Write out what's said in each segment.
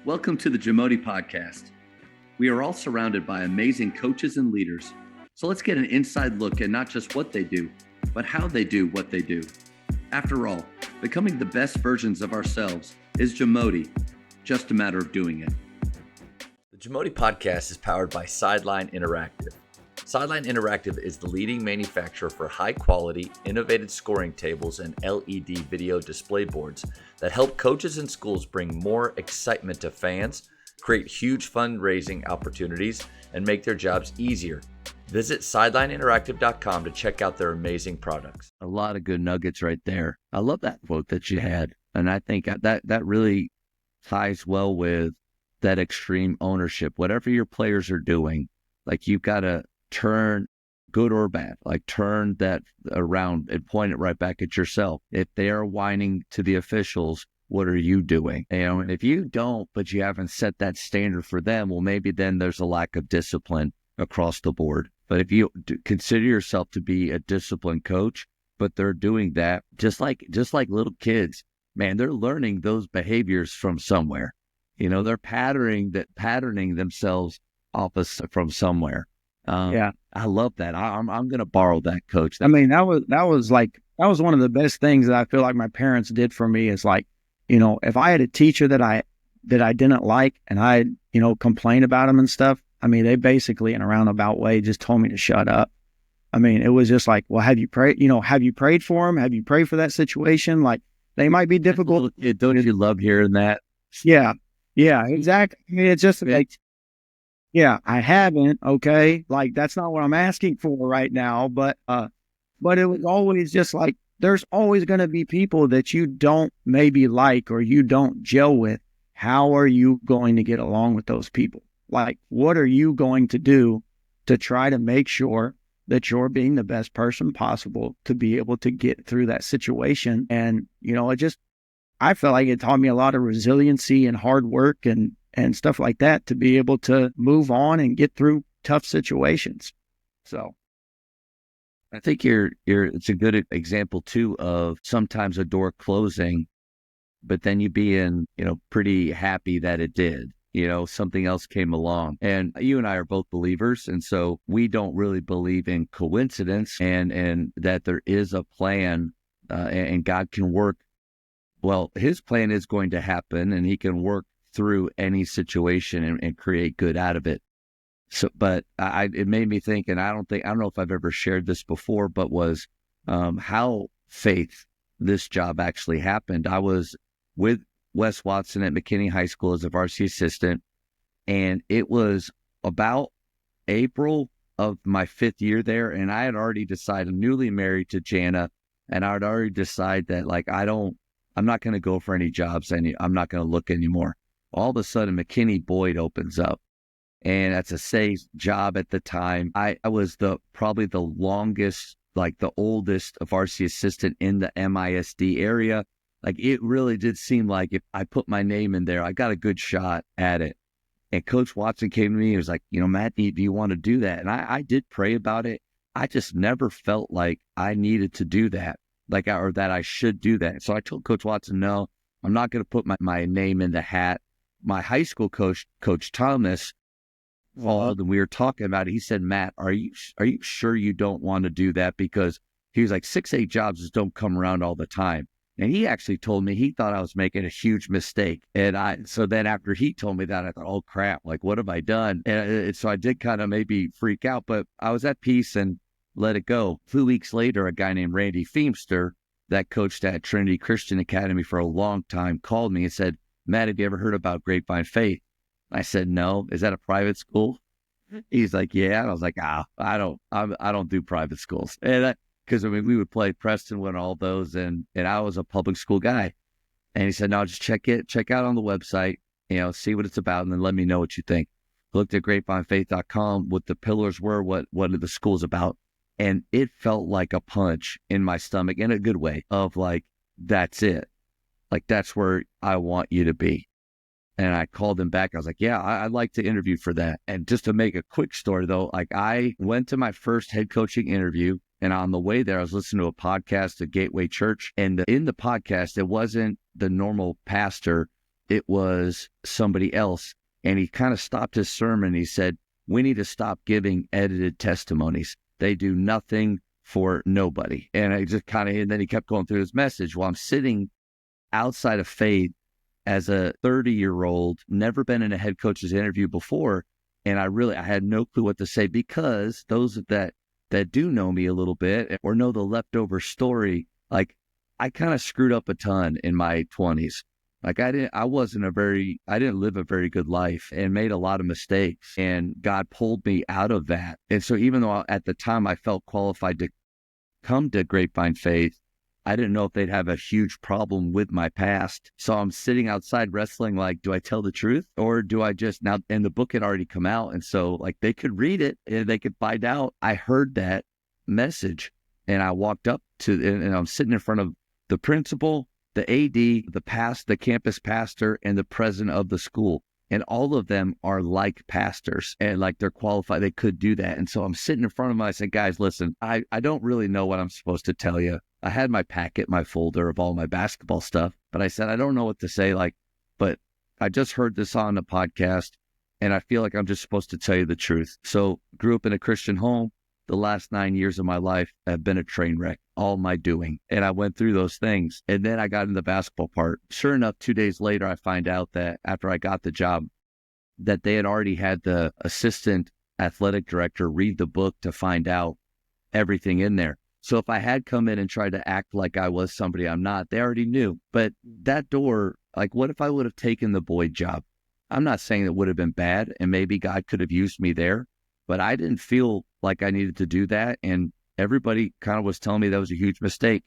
Welcome to the JAMODI podcast. We are all surrounded by amazing coaches and leaders. So let's get an inside look at not just what they do, but how they do what they do. After all, becoming the best versions of ourselves is JAMODI, just a matter of doing it. The JAMODI podcast is powered by Sideline Interactive. Sideline Interactive is the leading manufacturer for high-quality, innovative scoring tables and LED video display boards that help coaches and schools bring more excitement to fans, create huge fundraising opportunities, and make their jobs easier. Visit sidelineinteractive.com to check out their amazing products. A lot of good nuggets right there. I love that quote that you had. And I think that really ties well with that extreme ownership. Whatever your players are doing, like you've got to turn, good or bad, like turn that around and point it right back at yourself. If they are whining to the officials, what are you doing? And if you don't, but you haven't set that standard for them, well, maybe then there's a lack of discipline across the board. But if you consider yourself to be a disciplined coach, but they're doing that, just like little kids, man, they're learning those behaviors from somewhere. You know, they're patterning themselves from somewhere. Yeah, I love that. I'm going to borrow that, Coach. I mean, that was one of the best things that I feel like my parents did for me is like, you know, if I had a teacher that I didn't like and I, you know, complain about them and stuff, I mean, they basically in a roundabout way just told me to shut up. I mean, it was just like, well, have you prayed? You know, have you prayed for them? Have you prayed for that situation? Like, they might be difficult. Don't you love hearing that? Yeah, exactly. I mean, it's just like, yeah, I haven't. Okay, like that's not what I'm asking for right now. But it was always just like there's always going to be people that you don't maybe like or you don't gel with. How are you going to get along with those people? Like, what are you going to do to try to make sure that you're being the best person possible to be able to get through that situation? And, you know, I felt like it taught me a lot of resiliency and hard work and stuff like that to be able to move on and get through tough situations. So I think it's a good example too of sometimes a door closing, but then you being, you know, pretty happy that it did. You know, something else came along. And you and I are both believers. And so we don't really believe in coincidence and that there is a plan and God can work. Well, his plan is going to happen and he can work through any situation and create good out of it. So, but it made me think, and I don't know if I've ever shared this before, but was how faith this job actually happened. I was with Wes Watson at McKinney High School as a varsity assistant, and it was about April of my 5th year there, and I had already decided, I'm newly married to Jana, and I had already decided that like I'm not going to go for any jobs, I'm not going to look anymore. All of a sudden, McKinney Boyd opens up, and that's a safe job at the time. I was probably the longest, like the oldest varsity assistant in the MISD area. Like it really did seem like if I put my name in there, I got a good shot at it. And Coach Watson came to me and was like, you know, Matt, do you want to do that? And I did pray about it. I just never felt like I needed to do that, or that I should do that. So I told Coach Watson, no, I'm not going to put my name in the hat. My high school coach, Coach Thomas, called and we were talking about it. He said, Matt, are you sure you don't want to do that? Because he was like, 6-8 jobs just don't come around all the time. And he actually told me he thought I was making a huge mistake. And so then after he told me that, I thought, oh crap, like what have I done? And so I did kind of maybe freak out, but I was at peace and let it go. 2 weeks later, a guy named Randy Feemster that coached at Trinity Christian Academy for a long time called me and said, Matt, have you ever heard about Grapevine Faith? I said, no. Is that a private school? He's like, yeah. And I was like, I don't do private schools. And because I mean, we would play Prestonwood and all those, and I was a public school guy. And he said, no, just check out on the website, you know, see what it's about, and then let me know what you think. Looked at grapevinefaith.com, what the pillars were, what the school's about. And it felt like a punch in my stomach in a good way of like, that's it. Like, that's where I want you to be. And I called him back. I was like, yeah, I'd like to interview for that. And just to make a quick story, though, like I went to my first head coaching interview. And on the way there, I was listening to a podcast at Gateway Church. And in the podcast, it wasn't the normal pastor it was somebody else. And he kind of stopped his sermon. He said, we need to stop giving edited testimonies. They do nothing for nobody. And I just kind of, and then he kept going through his message. While I'm sitting outside of faith as a 30-year-old, never been in a head coach's interview before. And I had no clue what to say, because those that do know me a little bit or know the leftover story, like, I kind of screwed up a ton in my 20s. Like, I didn't live a very good life and made a lot of mistakes, and God pulled me out of that. And so even though at the time I felt qualified to come to Grapevine Faith, I didn't know if they'd have a huge problem with my past. So I'm sitting outside wrestling, like, do I tell the truth or do I just now? And the book had already come out. And so, like, they could read it and they could find out. I heard that message and I walked up and I'm sitting in front of the principal, the AD, the campus pastor, and the president of the school. And all of them are like pastors and like they're qualified. They could do that. And so I'm sitting in front of them. I said, guys, listen, I don't really know what I'm supposed to tell you. I had my packet, my folder of all my basketball stuff, but I said, I don't know what to say. But I just heard this on the podcast and I feel like I'm just supposed to tell you the truth. So grew up in a Christian home. The last 9 years of my life have been a train wreck, all my doing. And I went through those things. And then I got in the basketball part. Sure enough, 2 days later, I find out that after I got the job, that they had already had the assistant athletic director read the book to find out everything in there. So if I had come in and tried to act like I was somebody I'm not, they already knew. But that door, like, what if I would have taken the Boyd job? I'm not saying it would have been bad, and maybe God could have used me there, but I didn't feel like I needed to do that. And everybody kind of was telling me that was a huge mistake.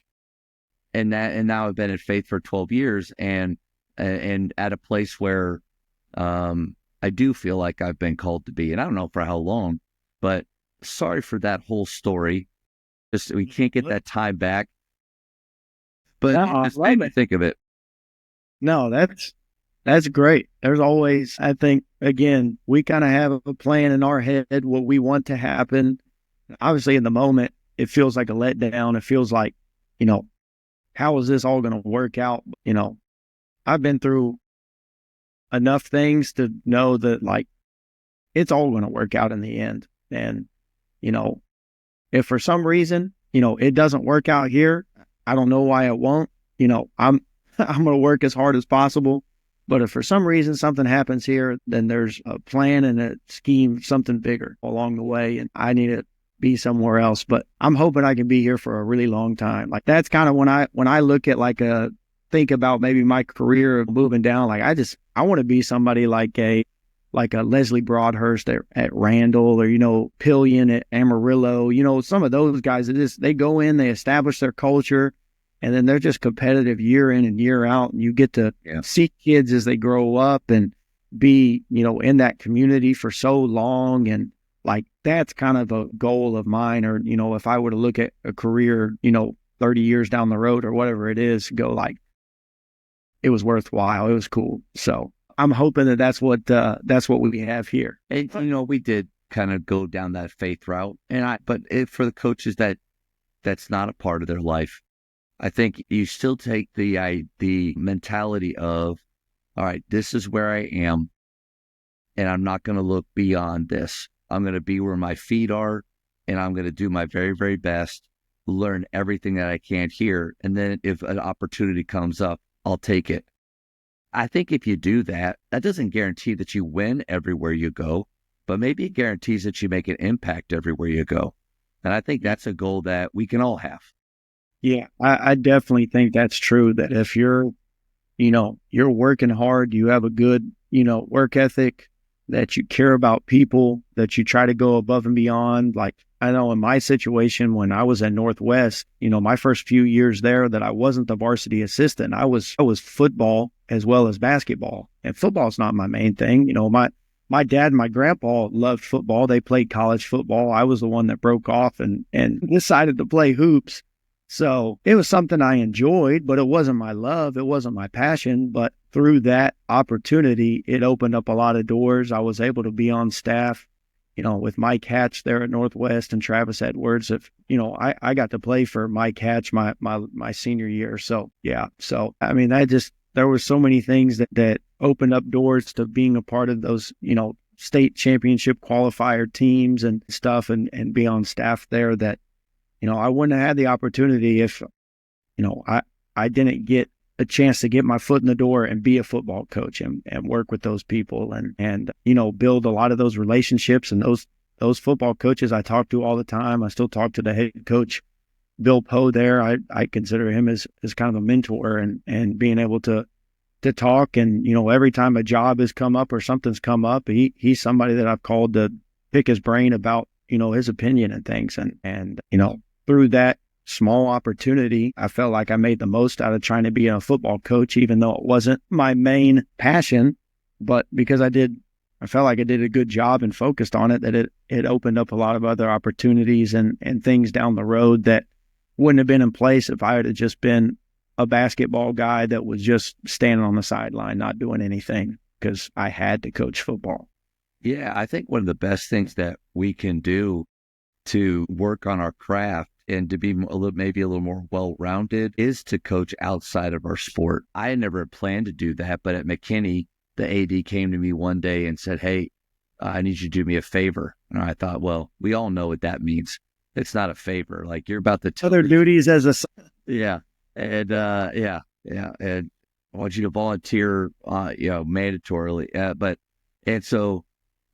And now I've been in faith for 12 years and at a place where I do feel like I've been called to be. And I don't know for how long, but sorry for that whole story. Just, we can't get that time back. But just made me think of it. No, that's great. There's always, I think, again, we kind of have a plan in our head, what we want to happen. Obviously, in the moment, it feels like a letdown. It feels like, how is this all going to work out? I've been through enough things to know that, like, it's all going to work out in the end. And, if for some reason, it doesn't work out here, I don't know why it won't. I'm going to work as hard as possible. But if for some reason something happens here, then there's a plan and a scheme, something bigger along the way, and I need to be somewhere else. But I'm hoping I can be here for a really long time. Like, that's kind of when I look at, think about maybe my career of moving down. Like, I want to be somebody like a Leslie Broadhurst at Randall, or, Pillion at Amarillo. Some of those guys that they go in, they establish their culture, and then they're just competitive year in and year out. And you get to see kids as they grow up and be, in that community for so long. And, like, that's kind of a goal of mine. Or, if I were to look at a career, 30 years down the road or whatever it is, go like, it was worthwhile. It was cool. So I'm hoping that's what we have here. And, we did kind of go down that faith route. But for the coaches that's not a part of their life, I think you still take the mentality of, all right, this is where I am, and I'm not going to look beyond this. I'm going to be where my feet are, and I'm going to do my very, very best, learn everything that I can here. And then if an opportunity comes up, I'll take it. I think if you do that, that doesn't guarantee that you win everywhere you go, but maybe it guarantees that you make an impact everywhere you go. And I think that's a goal that we can all have. Yeah, I definitely think that's true. That if you're working hard, you have a good, work ethic, that you care about people, that you try to go above and beyond. Like, I know in my situation, when I was at Northwest, my first few years there, that I wasn't the varsity assistant. I was football as well as basketball, and football's not my main thing. My dad and my grandpa loved football. They played college football. I was the one that broke off and decided to play hoops. So it was something I enjoyed, but it wasn't my love. It wasn't my passion. But through that opportunity, it opened up a lot of doors. I was able to be on staff, with Mike Hatch there at Northwest and Travis Edwards. I got to play for Mike Hatch my senior year. So, yeah. So, I mean, there were so many things that opened up doors to being a part of those, state championship qualifier teams and stuff, and be on staff there, that, I wouldn't have had the opportunity if, I didn't get a chance to get my foot in the door and be a football coach and work with those people and build a lot of those relationships. And those football coaches I talk to all the time. I still talk to the head coach, Bill Poe there. I consider him as kind of a mentor, and being able to talk. And, every time a job has come up or something's come up, he's somebody that I've called to pick his brain about, his opinion and things. And through that small opportunity, I felt like I made the most out of trying to be a football coach, even though it wasn't my main passion. But because I felt like I did a good job and focused on it, that it opened up a lot of other opportunities and things down the road that wouldn't have been in place if I had just been a basketball guy that was just standing on the sideline, not doing anything, because I had to coach football. Yeah, I think one of the best things that we can do to work on our craft and to be maybe a little more well-rounded is to coach outside of our sport. I had never planned to do that, but at McKinney, the AD came to me one day and said, "Hey, I need you to do me a favor." And I thought, well, we all know what that means. It's not a favor. Like, you're about to other duties as a yeah. And and I want you to volunteer, mandatorily. And so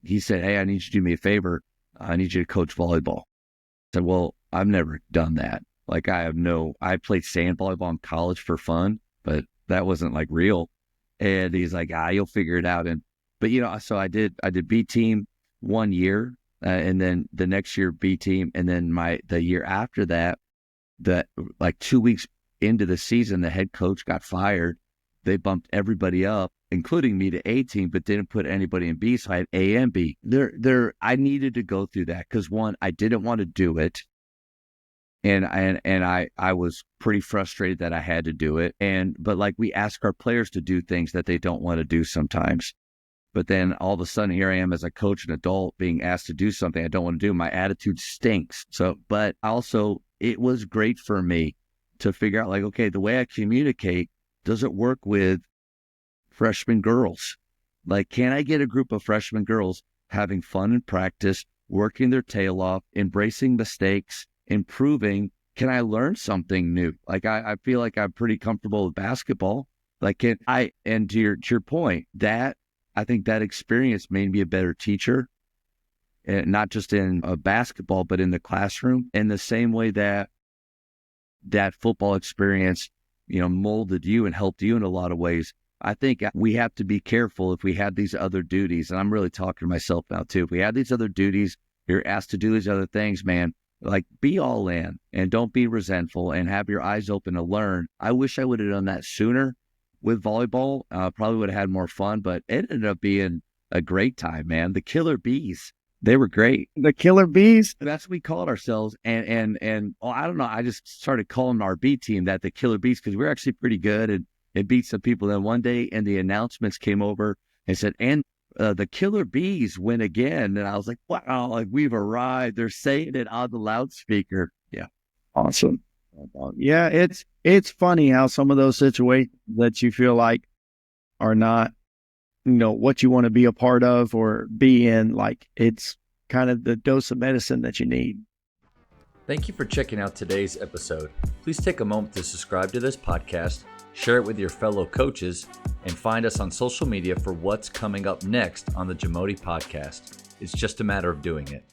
he said, "Hey, I need you to do me a favor. I need you to coach volleyball." I said, "Well, I've never done that. Like, I played sand volleyball in college for fun, but that wasn't like real." And he's like, "You'll figure it out." But so I did B team 1 year, and then the next year B team, and then the year after that, like 2 weeks into the season, the head coach got fired. They bumped everybody up, including me, to A team, but didn't put anybody in B. So I had A and B. I needed to go through that because, one, I didn't want to do it. And I was pretty frustrated that I had to do it. But like, we ask our players to do things that they don't want to do sometimes. But then all of a sudden, here I am as a coach, an adult, being asked to do something I don't want to do. My attitude stinks. But also, it was great for me to figure out, like, okay, the way I communicate, does it work with freshman girls? Like, can I get a group of freshman girls having fun in practice, working their tail off, embracing mistakes, improving? Can I learn something new? Like, I feel like I'm pretty comfortable with basketball. Like, and to your point, that I think that experience made me a better teacher, and not just in basketball, but in the classroom, in the same way that football experience, molded you and helped you in a lot of ways. I think we have to be careful if we have these other duties, and I'm really talking to myself now too. If we have these other duties, you're asked to do these other things, man, like, be all in and don't be resentful and have your eyes open to learn. I wish I would have done that sooner with volleyball. Probably would have had more fun, but it ended up being a great time, man. The Killer Bees, they were great. The Killer Bees? That's what we called ourselves. And I don't know. I just started calling our B team that, the Killer Bees, because we were actually pretty good and it beat some people. Then one day, and the announcements came over and said, and the Killer Bees win again. And I was like, wow, like, we've arrived. They're saying it on the loudspeaker. Yeah. Awesome. Yeah, it's funny how some of those situations that you feel like are not, what you want to be a part of or be in, like, it's kind of the dose of medicine that you need. Thank you for checking out today's episode. Please take a moment to subscribe to this podcast, share it with your fellow coaches, and find us on social media for what's coming up next on the JAMODI podcast. It's just a matter of doing it.